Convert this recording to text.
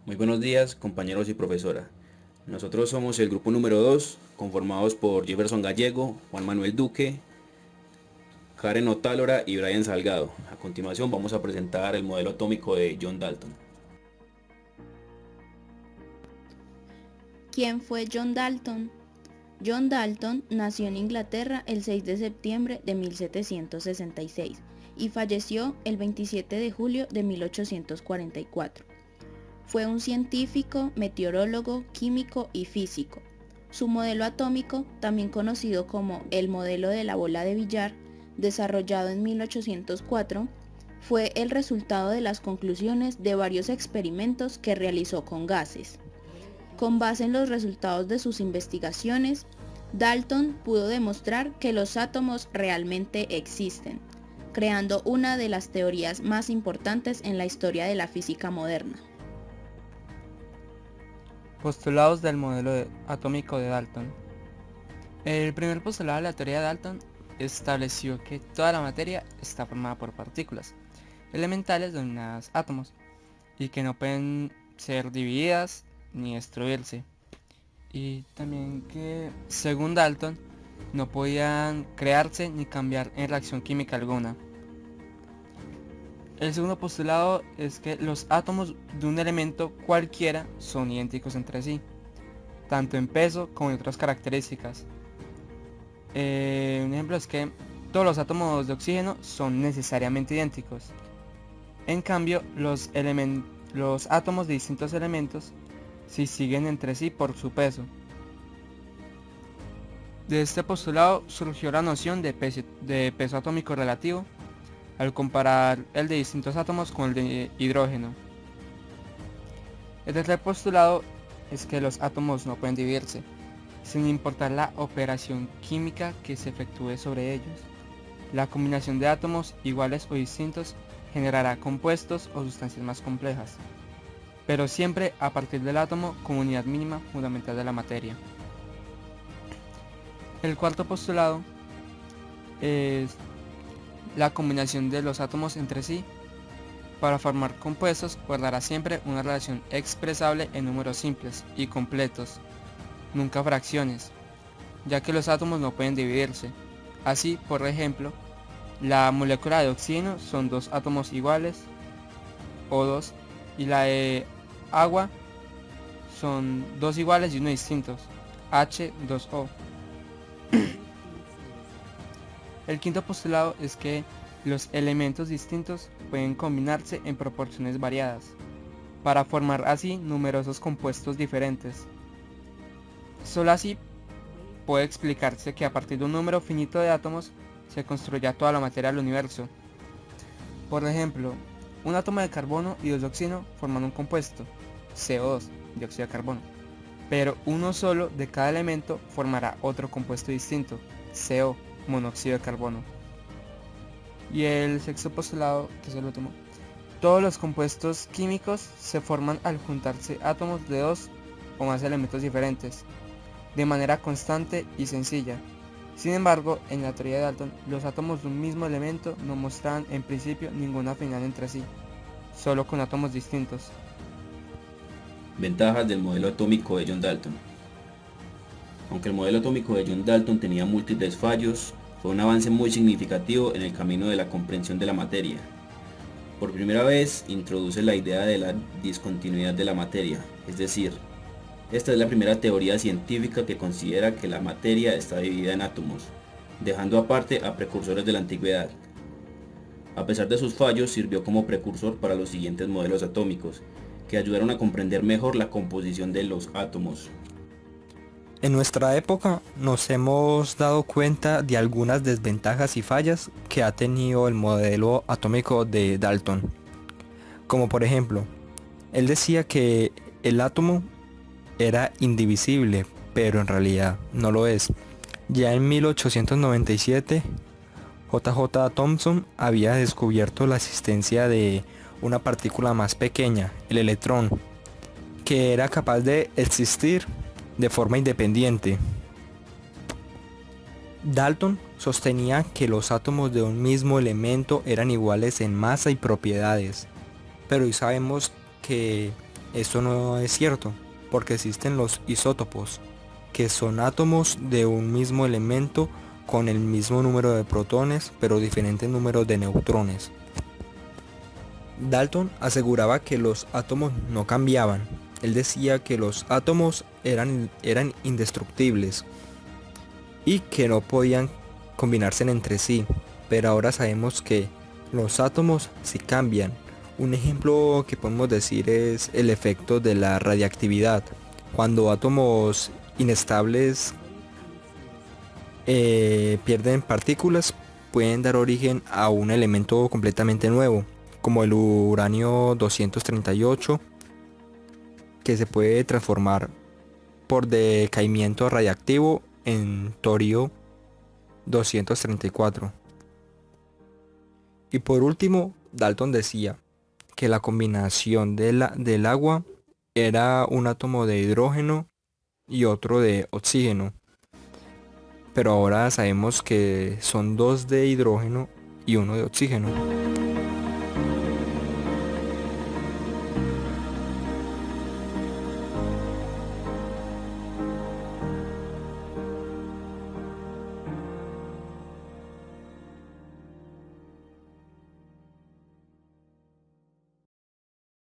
Muy buenos días, compañeros y profesora. Nosotros somos el grupo número 2, conformados por Jefferson Gallego, Juan Manuel Duque, Karen Otálora y Brian Salgado. A continuación vamos a presentar el modelo atómico de John Dalton. ¿Quién fue John Dalton? John Dalton nació en Inglaterra el 6 de septiembre de 1766 y falleció el 27 de julio de 1844. Fue un científico, meteorólogo, químico y físico. Su modelo atómico, también conocido como el modelo de la bola de billar, desarrollado en 1804, fue el resultado de las conclusiones de varios experimentos que realizó con gases. Con base en los resultados de sus investigaciones, Dalton pudo demostrar que los átomos realmente existen, creando una de las teorías más importantes en la historia de la física moderna. Postulados del modelo atómico de Dalton. El primer postulado de la teoría de Dalton estableció que toda la materia está formada por partículas elementales denominadas átomos y que no pueden ser divididas ni destruirse. Y también que, según Dalton, no podían crearse ni cambiar en reacción química alguna. El segundo postulado es que los átomos de un elemento cualquiera son idénticos entre sí, tanto en peso como en otras características. Un ejemplo es que todos los átomos de oxígeno son necesariamente idénticos. En cambio, los átomos de distintos elementos sí siguen entre sí por su peso. De este postulado surgió la noción de peso atómico relativo, al comparar el de distintos átomos con el de hidrógeno. El tercer postulado es que los átomos no pueden dividirse, sin importar la operación química que se efectúe sobre ellos. La combinación de átomos iguales o distintos generará compuestos o sustancias más complejas, pero siempre a partir del átomo como unidad mínima fundamental de la materia. El cuarto postulado es la combinación de los átomos entre sí para formar compuestos guardará siempre una relación expresable en números simples y completos, nunca fracciones, ya que los átomos no pueden dividirse. Así, por ejemplo, la molécula de oxígeno son dos átomos iguales, O2, y la de agua son dos iguales y uno distintos, H2O. El quinto postulado es que los elementos distintos pueden combinarse en proporciones variadas, para formar así numerosos compuestos diferentes. Solo así puede explicarse que a partir de un número finito de átomos se construya toda la materia del universo. Por ejemplo, un átomo de carbono y dos de oxígeno forman un compuesto, CO2, dióxido de carbono, pero uno solo de cada elemento formará otro compuesto distinto, CO, monóxido de carbono. Y el sexto postulado, que es el último, todos los compuestos químicos se forman al juntarse átomos de dos o más elementos diferentes, de manera constante y sencilla. Sin embargo, en la teoría de Dalton, los átomos de un mismo elemento no mostraban en principio ninguna afinidad entre sí, solo con átomos distintos. Ventajas del modelo atómico de John Dalton. Aunque el modelo atómico de John Dalton tenía múltiples fallos, fue un avance muy significativo en el camino de la comprensión de la materia. Por primera vez introduce la idea de la discontinuidad de la materia, es decir, esta es la primera teoría científica que considera que la materia está dividida en átomos, dejando aparte a precursores de la antigüedad. A pesar de sus fallos, sirvió como precursor para los siguientes modelos atómicos, que ayudaron a comprender mejor la composición de los átomos. En nuestra época nos hemos dado cuenta de algunas desventajas y fallas que ha tenido el modelo atómico de Dalton. Como por ejemplo, él decía que el átomo era indivisible, pero en realidad no lo es. Ya en 1897, J.J. Thomson había descubierto la existencia de una partícula más pequeña, el electrón, que era capaz de existir de forma independiente. Dalton sostenía que los átomos de un mismo elemento eran iguales en masa y propiedades, pero hoy sabemos que Esto no es cierto, porque existen los isótopos, que son átomos de un mismo elemento con el mismo número de protones, pero diferentes números de neutrones. Dalton aseguraba que los átomos no cambiaban. Él decía que los átomos eran indestructibles y que no podían combinarse entre sí, pero ahora sabemos que los átomos sí cambian. Un ejemplo que podemos decir es el efecto de la radiactividad. Cuando átomos inestables pierden partículas, pueden dar origen a un elemento completamente nuevo, como el uranio 238, que se puede transformar por decaimiento radiactivo en torio 234. Y por último, Dalton decía que la combinación del agua era un átomo de hidrógeno y otro de oxígeno. Pero ahora sabemos que son dos de hidrógeno y uno de oxígeno.